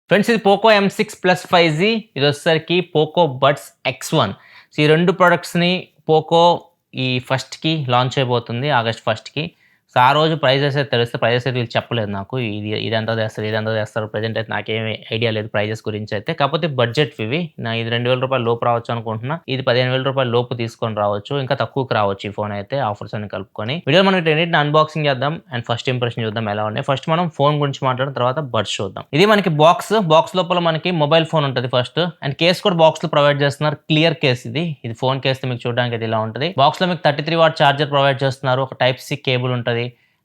Friends ఇది Poco M6 plus 5G ఇది వచ్చేసరికి పోకో బడ్స్ X1. సో ఈ 2 ప్రొడక్ట్స్‌ని పోకో ఈ ఫస్ట్‌కి లాంచ్ అయిపోతుంది ఆగస్ట్ 1కి. సో ఆ రోజు ప్రైజెస్ అయితే తెలిస్తే ప్రైజెస్ అయితే వీళ్ళు చెప్పలేదు నాకు. ఇదెంత చేస్తారు, ఇదెంత చేస్తారు ప్రెజెంట్ అయితే నాకేమి ఐడియా లేదు ప్రైజెస్ గురించి అయితే. కాకపోతే బడ్జెట్‌వి ఇవి. ఇది రూ. 2,000 లోపు రావచ్చు అనుకుంటున్నా. ఇది రూ. 15,000 లోపు తీసుకొని రావచ్చు. ఇంకా తక్కువకి రావచ్చు ఈ ఫోన్ అయితే ఆఫర్స్ అన్ని కలుపుకొని. వీడియోలో మనం వీటన్నిటిని అన్బాక్సింగ్ చేద్దాం అండ్ ఫస్ట్ ఇంప్రెషన్ చూద్దాం ఎలా ఉన్నాయి. ఫస్ట్ మనం ఫోన్ గురించి మాట్లాడిన తర్వాత బడ్స్ చూద్దాం. ఇది మనకి బాక్స్ లోపల మనకి మొబైల్ ఫోన్ ఉంటది ఫస్ట్ అండ్ కేస్ కూడా బాక్స్ లో ప్రొవైడ్ చేస్తున్నారు. క్లియర్ కేస్ ఇది ఫోన్ కేస్ మీకు చూడడానికి అయితే ఇలా ఉంటది. బాక్స్ లో మీకు 33 వాట్ చార్జర్ ప్రొవైడ్ చేస్తున్నారు. ఒక టైప్ సి కేబుల్ ఉంటది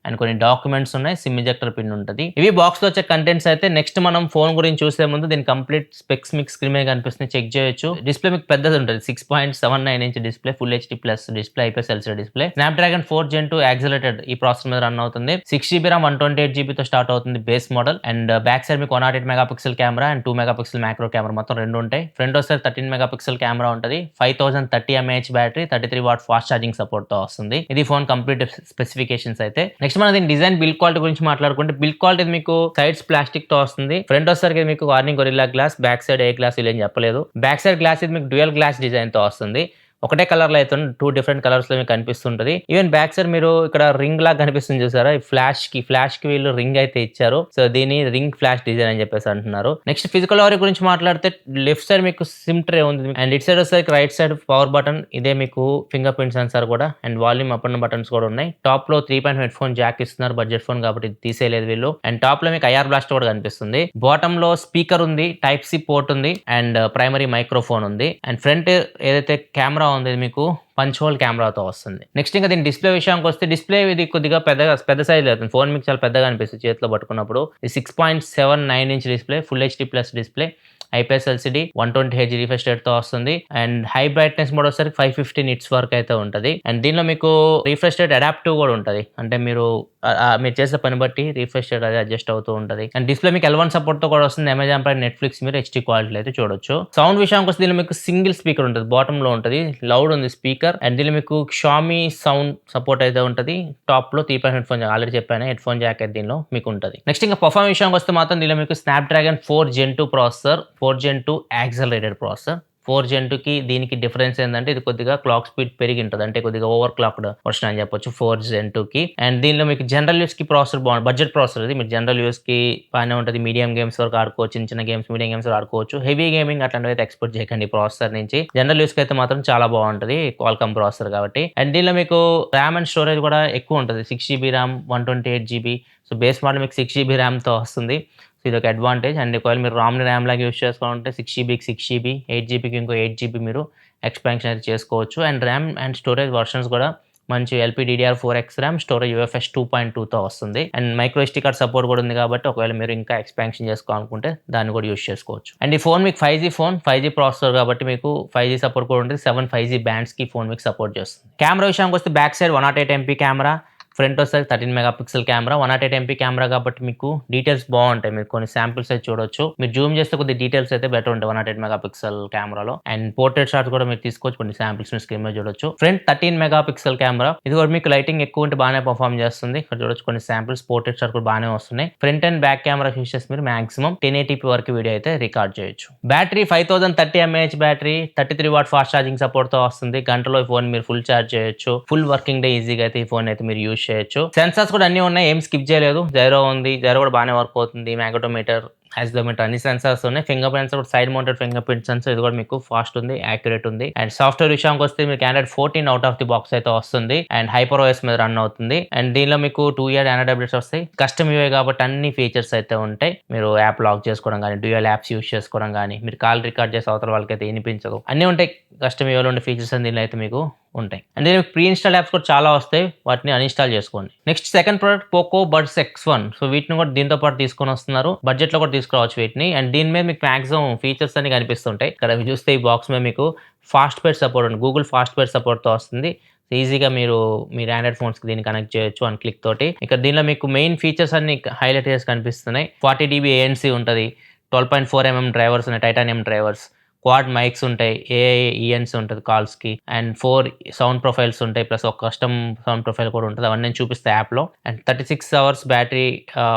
అండ్ కొన్ని డాక్యుమెంట్స్ ఉన్నాయి. సిమ్ ఇంజెక్టర్ పిన్ ఉంటుంది. ఇవి బాక్స్ లో వచ్చే కంటెంట్స్ అయితే. నెక్స్ట్ మనం ఫోన్ గురించి చూసే ముందు దీని కంప్లీట్ స్పెక్స్ మీకు స్క్రీన్ మీద కనిపిస్తుంది, చెక్ చేయొచ్చు. డిస్ప్లే మీకు పెద్దది ఉంటుంది, 6.79 inch display, full HD plus display, IPS LCD display. Snapdragon 4 Gen 2 accelerated ఈ ప్రాసెసర్ మీద రన్ అవుతుంది. 6GB RAM 128GB తో స్టార్ట్ అవుతుంది base model. And back side మీకు 108 megapixel camera and 2 megapixel macro camera మొత్తం రెండు ఉంటాయి. ఫ్రంట్ వస్తే 13 మెగాపిక్సెల్ కెమెరా ఉంటుంది. 5030 mAh battery, 33 watt fast charging support తో వస్తుంది. ఇది ఫోన్ కంప్లీట్ స్పెసిఫికేషన్స్ అయితే. నెక్స్ట్ మనం దీని డిజైన్ బిల్డ్ క్వాలిటీ గురించి మాట్లాడుకుంటే, బిల్డ్ క్వాలిటీ మీకు సైడ్స్ ప్లాస్టిక్ తో వస్తుంది. ఫ్రంట్ వచ్చేసరికి మీకు Corning Gorilla glass, back side ఏ గ్లాస్ ఇలా చెప్పలేదు. బ్యాక్ సైడ్ గ్లాస్ ఇది మీకు డ్యూయల్ గ్లాస్ డిజైన్ తో వస్తుంది. ఒకటే కలర్ లో అయితే 2 డిఫరెంట్ కలర్స్ లో మీకు కనిపిస్తుంటది. ఈవెన్ బ్యాక్ సైడ్ మీరు ఇక్కడ రింగ్ లాగా కనిపిస్తుంది చూసారా, ఈ ఫ్లాష్ కి వీళ్ళు రింగ్ అయితే ఇచ్చారు. సో దీని రింగ్ ఫ్లాష్ డిజైన్ అని చెప్పేసి అంటున్నారు. నెక్స్ట్ ఫిజికల్ ఓవర్ గురించి మాట్లాడితే, లెఫ్ట్ సైడ్ మీకు సిమ్ ట్రే ఉంది అండ్ ఇట్ సైడ్ వచ్చేసరికి రైట్ సైడ్ పవర్ బటన్, ఇదే మీకు ఫింగర్ ప్రింట్ సెన్సార్ కూడా and volume up and buttons కూడా ఉన్నాయి. టాప్ లో 3.5 హెడ్ ఫోన్ జాక్ ఇస్తున్నారు, బడ్జెట్ ఫోన్ కాబట్టి తీసేయలేదు వీళ్ళు. అండ్ టాప్ లో మీకు ఐఆర్ బ్లాస్ట్ కూడా కనిపిస్తుంది. బాటమ్ లో స్పీకర్ ఉంది, టైప్ సి పోర్ట్ ఉంది అండ్ ప్రైమరీ మైక్రోఫోన్ ఉంది. అండ్ ఫ్రంట్ ఏదైతే కెమెరా ఉంది మీకు పంచ్ హోల్ కెమెరాతో వస్తుంది. నెక్స్ట్ ఇంకా దీని డిస్ప్లే విషయానికి వస్తే, డిస్ప్లే ఇది కొద్దిగా పెద్ద సైజ్ అవుతుంది. ఫోన్ మీకు చాలా పెద్దగా అనిపిస్తుంది చేతిలో పట్టుకున్నప్పుడు. ఇది 6.79 inch display, full HD plus display, IPS LCD, 120Hz refresh rate తో వస్తుంది. అండ్ హై బ్రైట్నెస్ మోడ్ వచ్చేసరికి 550 నిట్స్ వరకు అయితే ఉంటుంది. అండ్ దీనిలో మీకు రిఫ్రెష్ రేట్ అడాప్టివ్ కూడా ఉంటుంది. అంటే మీరు చేసే పని బట్టి రిఫ్రెష్ రేట్ అది అడ్జస్ట్ అవుతూ ఉంటుంది. అండ్ డిస్ప్లే మీకు L1 సపోర్ట్ తో కూడా వస్తుంది. అమెజాన్ ప్రైమ్, నెట్ఫ్లిక్స్ మీరు హెచ్డి క్వాలిటీ అయితే చూడొచ్చు. సౌండ్ విషయానికి వస్తే దీనిలో మీకు సింగిల్ స్పీకర్ ఉంటుంది, బాటమ్ లో ఉంటుంది, లౌడ్ ఉంది స్పీకర్. అండ్ దీనిలో మీకు షామీ సౌండ్ సపోర్ట్ అయితే ఉంటుంది. టాప్ లో 3.5 హెడ్ ఫోన్, ఆల్రెడీ చెప్పాను హెడ్ ఫోన్ జాక్ అయితే దీనిలో మీకు ఉంటుంది. నెక్స్ట్ ఇంకా పర్ఫార్మెన్స్ విషయానికి వస్తే మాత్రం దీనిలో మీకు Snapdragon 4 Gen 2 processor, 4 Gen 2 accelerated processor. 4 Gen 2కి దీనికి డిఫరెన్స్ ఏంటంటే, ఇది కొద్దిగా క్లాక్ స్పీడ్ పెరిగి ఉంటుంది, అంటే కొద్దిగా ఓవర్ క్లాక్డ్ వర్షన్ అని చెప్పొచ్చు 4 Gen 2కి. అండ్ దీనిలో మీకు జనరల్ యూస్ కి ప్రాసెసర్ బాగుంది, బడ్జెట్ ప్రాసెసర్ ఇది. మీరు జనరల్ యూస్ కి బాగానే ఉంటుంది, మీడియం గేమ్స్ వరకు ఆడుకోవచ్చు, చిన్న గేమ్స్, మీడియం గేమ్స్ ఆడుకోవచ్చు. హెవీ గేమింగ్ అట్లాంటివి అయితే ఎక్స్పెక్ట్ చేయకండి ప్రాసెసర్ నుంచి. జనరల్ యూస్ కి అయితే మాత్రం చాలా బాగుంటుంది, క్వాల్కమ్ ప్రాసెసర్ కాబట్టి. అండ్ దీనిలో మీకు ర్యామ్ అండ్ స్టోరేజ్ కూడా ఎక్కువ ఉంటుంది, 6GB RAM 128GB. So base model మీకు 6GB RAM తో వస్తుంది. సో ఇది ఒక అడ్వాంటేజ్. అండ్ ఒకవేళ మీరు రామ్ని ర్యామ్ లాగా యూస్ చేసుకోవాలంటే 6GBకి 6GB, 8GBకి ఇంకో 8GB మీరు ఎక్స్పాన్షన్ అయితే చేసుకోవచ్చు. And RAM and storage versions కూడా మంచి LPDDR4X ర్యామ్, స్టోరేజ్ UFS 2.2తో వస్తుంది. And micro SD card support కూడా ఉంది కాబట్టి ఒకవేళ మీరు ఇంకా ఎక్స్పాన్షన్ చేసుకోవాలనుకుంటే దాన్ని కూడా యూస్ చేసుకోవచ్చు. అండ్ ఈ ఫోన్ మీకు 5G ప్రాసెసర్ కాబట్టి మీకు 5G సపోర్ట్ కూడా ఉంటుంది. 7 5G బ్యాండ్స్ కి ఫోన్ మీకు సపోర్ట్ చేస్తుంది. కెమెరా విషయానికి వస్తే back side 108 MP camera, front వస్తే 13 మెగాపిక్సెల్ కెమెరా, 108 MP కెమెరా కాబట్టి మీకు డీటెయిల్స్ బాగుంటాయి. మీరు కొన్ని శాంపిల్స్ అయితే చూడొచ్చు. మీరు జూమ్ చేస్తే కొద్ది డీటెయిల్స్ అయితే బెటర్ ఉంటాయి 108 మెగాపిక్సెల్ కెమెరాలో. అండ్ పోర్ట్రేట్ షాట్స్ కూడా మీరు తీసుకోవచ్చు, కొన్ని శాంపిల్స్ మీరు స్క్రీన్ మీద చూడొచ్చు. ఫ్రంట్ 13 మెగాపిక్సెల్ కెమెరా, ఇది కూడా మీకు లైటింగ్ ఎక్కువ ఉంటే బాగానే పర్ఫార్మ్ చేస్తుంది. ఇక్కడ చూడొచ్చు కొన్ని శాంపిల్స్, పోర్ట్రేట్ షాట్ కూడా బాగానే వస్తున్నాయి. Front and back camera features మీరు మాక్సిమం 1080p వరకు వీడియో అయితే రికార్డ్ చేయొచ్చు. Battery 5030 mAh battery, 33 watt fast charging support తో వస్తుంది. గంటలో ఈ ఫోన్ మీరు ఫుల్ ఛార్జ్ చేయొచ్చు. ఫుల్ వర్కింగ్ డే ఈజీగా అయితే ఈ ఫోన్ అయితే మీరు యూజ్ చేయొచ్చు. సెన్సార్స్ కూడా అన్ని ఉన్నాయి, ఏం స్కిప్ చేయలేదు. జైరో ఉంది, జైరో కూడా బాగానే వర్క్ అవుతుంది. మ్యాగ్నెటోమీటర్, యాక్సిలరోమీటర్ అన్ని సెన్సార్స్ ఉన్నాయి. ఫింగర్ ప్రింట్స్ కూడా side mounted finger print censor, ఇది కూడా మీకు ఫాస్ట్ ఉంది, యాక్యురేట్ ఉంది. అండ్ సాఫ్ట్వేర్ విషయానికి వస్తే మీకు Android 14 out of the box అయితే వస్తుంది అండ్ HyperOS మీద రన్ అవుతుంది. అండ్ దీనిలో మీకు 2 year Android అప్డేట్స్ వస్తాయి. కస్టమ్ UI కాబట్టి అన్ని ఫీచర్స్ అయితే ఉంటాయి. మీరు యాప్ లాక్ చేసుకోవడం కానీ, డ్యూయల్ యాప్స్ యూస్ చేసుకోవడం కానీ, మీరు కాల్ రికార్డ్ చేసే అవతల వాళ్ళకైతే వినిపించదు, అన్నీ ఉంటాయి. కస్టమ్ UIలో ఉండే ఫీచర్స్ అని దీనిలో అయితే మీకు ఉంటాయి. అండ్ దీనికి ప్రీ ఇన్స్టాల్ యాప్స్ కూడా చాలా వస్తాయి, వాటిని అన్ఇన్స్టాల్ చేసుకోండి. Next second product Poco buds X1. So వీటిని కూడా దీంతో పాటు తీసుకొని వస్తున్నారు, బడ్జెట్ లో కూడా తీసుకురావచ్చు వీటిని. అండ్ దీని మీద మీకు మాక్సిమం ఫీచర్స్ అన్ని కనిపిస్తుంటాయి. ఇక్కడ చూస్తే ఈ బాక్స్ మీద మీకు ఫాస్ట్ పేర్ సపోర్ట్ ఉంది, గూగుల్ ఫాస్ట్ పేర్ సపోర్ట్ తో వస్తుంది. ఈజీగా మీరు ఆండ్రాయిడ్ ఫోన్స్ కి దీన్ని కనెక్ట్ చేయొచ్చు వన్ క్లిక్ తోటి. ఇక్కడ దీనిలో మీకు మెయిన్ ఫీచర్స్ అన్ని హైలైట్ చేసి కనిపిస్తున్నాయి. 40 dB ANC ఉంటుంది, 12.4 mm డ్రైవర్స్ ఉన్నాయి, టైటానియం డ్రైవర్స్, క్వాడ్ మైక్స్ ఉంటాయి, ఏఐ ఈఎన్స్ ఉంటుంది కాల్స్కి, అండ్ 4 సౌండ్ ప్రొఫైల్స్ ఉంటాయి, ప్లస్ ఒక కస్టమ్ సౌండ్ ప్రొఫైల్ కూడా ఉంటుంది. అవన్నీ నేను చూపిస్తాను యాప్లో. అండ్ 36 అవర్స్ బ్యాటరీ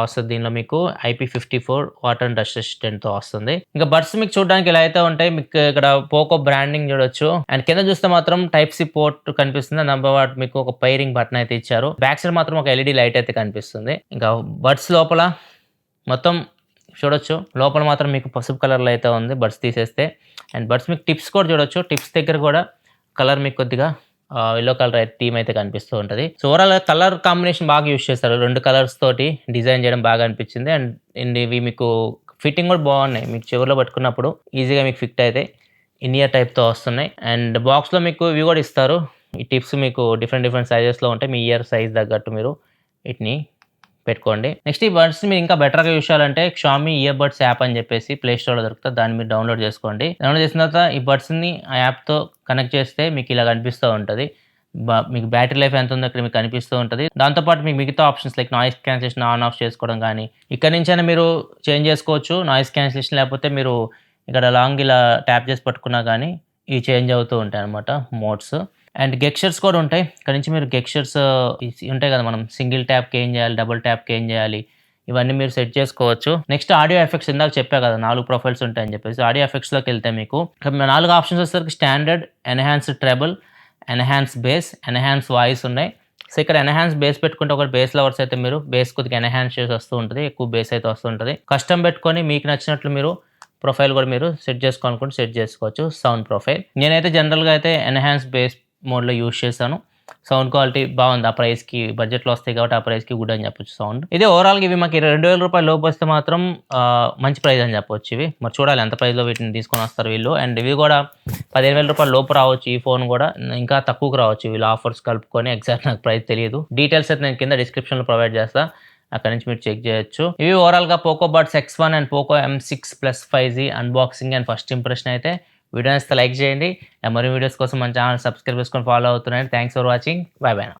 వస్తుంది దీనిలో మీకు. IP54 వాటర్ అండ్ డస్ట్ రెసిస్టెంట్తో వస్తుంది. ఇంకా బడ్స్ మీకు చూడడానికి ఇలా అయితే ఉంటాయి. మీకు ఇక్కడ పోకో బ్రాండింగ్ చూడొచ్చు. అండ్ కింద చూస్తే మాత్రం టైప్ సి పోర్ట్ కనిపిస్తుంది. నెంబర్ వాట్ మీకు ఒక పైరింగ్ బటన్ అయితే ఇచ్చారు. బ్యాక్ సైడ్ మాత్రం ఒక ఎల్ఈడి లైట్ అయితే కనిపిస్తుంది. ఇంకా బడ్స్ లోపల మొత్తం చూడొచ్చు. లోపల మాత్రం మీకు పసుపు కలర్లో అయితే ఉంది బడ్స్ తీసేస్తే. అండ్ బడ్స్ మీకు టిప్స్ కూడా చూడొచ్చు. టిప్స్ దగ్గర కూడా కలర్ మీకు కొద్దిగా ఎల్లో కలర్ థీమ్ అయితే కనిపిస్తూ ఉంటుంది. సో ఓవరాల్ కలర్ కాంబినేషన్ బాగా యూస్ చేస్తారు. 2 కలర్స్ తోటి డిజైన్ చేయడం బాగా అనిపించింది. అండ్ ఇవి మీకు ఫిట్టింగ్ కూడా బాగున్నాయి. మీకు చెవులో పట్టుకున్నప్పుడు ఈజీగా మీకు ఫిట్ అయితే ఇన్ ఇయర్ టైప్తో వస్తున్నాయి. అండ్ బాక్స్లో మీకు ఇవి కూడా ఇస్తారు. ఈ టిప్స్ మీకు డిఫరెంట్ సైజెస్లో ఉంటాయి. మీ ఇయర్ సైజ్ తగ్గట్టు మీరు వీటిని పెట్టుకోండి. నెక్స్ట్ ఈ బడ్స్ మీరు ఇంకా బెటర్గా యూస్ చేయాలంటే Xiaomi ఇయర్ బడ్స్ యాప్ అని చెప్పేసి ప్లే స్టోర్లో దొరుకుతుంది. దాన్ని మీరు డౌన్లోడ్ చేసుకోండి. డౌన్లోడ్ చేసిన తర్వాత ఈ బడ్స్ని ఆ యాప్తో కనెక్ట్ చేస్తే మీకు ఇలా కనిపిస్తూ ఉంటుంది. మీకు బ్యాటరీ లైఫ్ ఎంత ఉందో ఇక్కడ మీకు కనిపిస్తూ ఉంటుంది. దాంతోపాటు మీకు మిగతా options like noise cancellation on off చేసుకోవడం కానీ ఇక్కడ నుంచైనా మీరు చేంజ్ చేసుకోవచ్చు. నాయిస్ క్యాన్సిలేషన్ లేకపోతే మీరు ఇక్కడ లాంగ్ ఇలా ట్యాప్ చేసి పట్టుకున్నా కానీ ఇవి చేంజ్ అవుతూ ఉంటాయి అనమాట మోడ్స్. అండ్ గెస్చర్స్ కూడా ఉంటాయి. ఇక్కడ నుంచి మీరు గెస్చర్స్ ఉంటాయి కదా, మనం సింగిల్ ట్యాప్కి ఏం చేయాలి, డబుల్ ట్యాప్కి ఏం చేయాలి, ఇవన్నీ మీరు సెట్ చేసుకోవచ్చు. నెక్స్ట్ ఆడియో ఎఫెక్ట్స్ ఇందాక చెప్పా కదా 4 ప్రొఫైల్స్ ఉంటాయని చెప్పేసి. ఆడియో ఎఫెక్ట్స్లోకి వెళ్తే మీకు 4 ఆప్షన్స్ వచ్చేసరికి standard, enhanced treble, enhance base, enhance voice ఉన్నాయి. సో ఇక్కడ ఎన్హాన్స్ బేస్ పెట్టుకుంటే ఒకటి బేస్ లవర్స్ అయితే మీరు బేస్ కొద్దిగా ఎన్హాన్స్ చేసి వస్తూ ఉంటుంది, ఎక్కువ బేస్ అయితే వస్తుంటుంది. కస్టమ్ పెట్టుకొని మీకు నచ్చినట్లు మీరు ప్రొఫైల్ కూడా మీరు సెట్ చేసుకోవాలనుకుంటే సెట్ చేసుకోవచ్చు. సౌండ్ ప్రొఫైల్ నేనైతే జనరల్గా అయితే ఎన్హాన్స్ బేస్ మోడ్లో యూస్ చేశాను. సౌండ్ క్వాలిటీ బాగుంది. ఆ ప్రైస్కి బడ్జెట్లో వస్తాయి కాబట్టి ఆ ప్రైస్కి గుడ్ అని చెప్పొచ్చు సౌండ్. ఇదే ఓవరాల్గా ఇవి మాకు 2000 రూపాయలు లోపు వస్తే మాత్రం మంచి ప్రైస్ అని చెప్పొచ్చు. ఇవి మరి చూడాలి ఎంత ప్రైస్లో వీటిని తీసుకొని వస్తారు వీళ్ళు. అండ్ ఇవి కూడా 15,000 రూపాయల లోపు రావచ్చు. ఈ ఫోన్ కూడా ఇంకా తక్కువకు రావచ్చు వీళ్ళు ఆఫర్స్ కలుపుకొని. ఎగ్జాక్ట్ నాకు ప్రైస్ తెలియదు. డీటెయిల్స్ అయితే నేను కింద డిస్క్రిప్షన్లో ప్రొవైడ్ చేస్తాను, అక్కడ నుంచి మీరు చెక్ చేయొచ్చు. ఇవి ఓవరాల్గా Poco buds X1 and Poco M6 Plus 5G unboxing and first impression అయితే. వీడియో నచ్చితే లైక్ చేయండి. మరి వీడియోస్ కోసం మన ఛానల్ సబ్స్క్రైబ్ చేసుకొని ఫాలో అవుతున్నాను. Thanks for watching. By by.